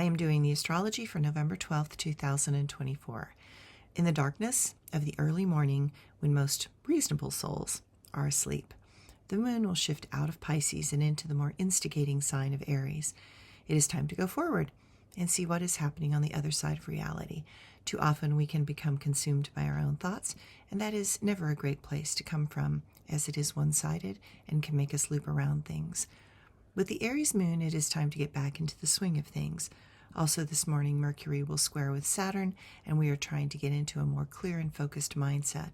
I am doing the astrology for November 12th, 2024. In the darkness of the early morning, when most reasonable souls are asleep, the moon will shift out of Pisces and into the more instigating sign of Aries. It is time to go forward and see what is happening on the other side of reality. Too often we can become consumed by our own thoughts, and that is never a great place to come from, as it is one-sided and can make us loop around things. With the Aries moon, it is time to get back into the swing of things. Also this morning, Mercury will square with Saturn, and we are trying to get into a more clear and focused mindset.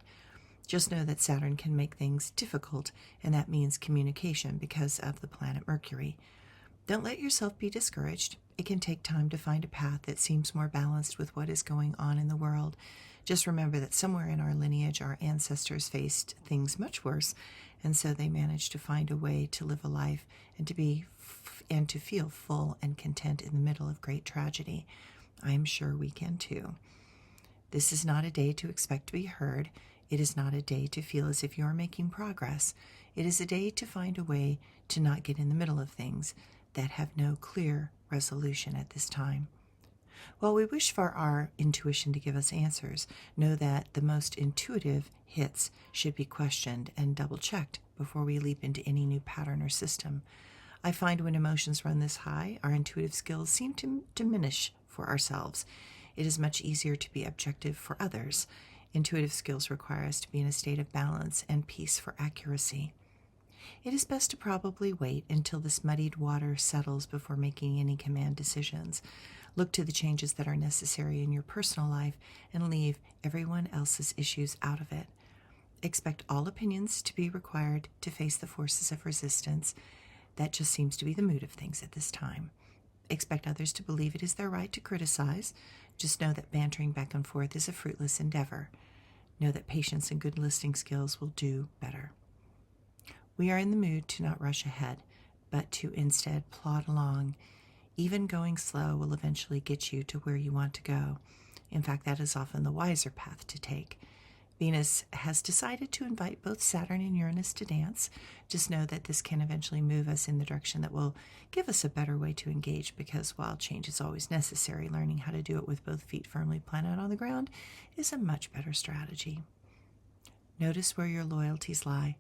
Just know that Saturn can make things difficult, and that means communication because of the planet Mercury. Don't let yourself be discouraged. It can take time to find a path that seems more balanced with what is going on in the world. Just remember that somewhere in our lineage, our ancestors faced things much worse, and so they managed to find a way to live a life and to feel full and content in the middle of great tragedy. I am sure we can too. This is not a day to expect to be heard. It is not a day to feel as if you are making progress. It is a day to find a way to not get in the middle of things that have no clear resolution at this time. While we wish for our intuition to give us answers, know that the most intuitive hits should be questioned and double-checked before we leap into any new pattern or system. I find when emotions run this high, our intuitive skills seem to diminish for ourselves. It is much easier to be objective for others. Intuitive skills require us to be in a state of balance and peace for accuracy. It is best to probably wait until this muddied water settles before making any command decisions. Look to the changes that are necessary in your personal life and leave everyone else's issues out of it. Expect all opinions to be required to face the forces of resistance. That just seems to be the mood of things at this time. Expect others to believe it is their right to criticize. Just know that bantering back and forth is a fruitless endeavor. Know that patience and good listening skills will do better. We are in the mood to not rush ahead, but to instead plod along. Even going slow will eventually get you to where you want to go. In fact, that is often the wiser path to take. Venus has decided to invite both Saturn and Uranus to dance. Just know that this can eventually move us in the direction that will give us a better way to engage, because while change is always necessary, learning how to do it with both feet firmly planted on the ground is a much better strategy. Notice where your loyalties lie.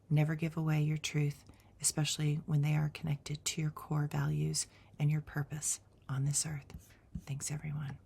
Never give away your truth, especially when they are connected to your core values and your purpose on this earth. Thanks, everyone.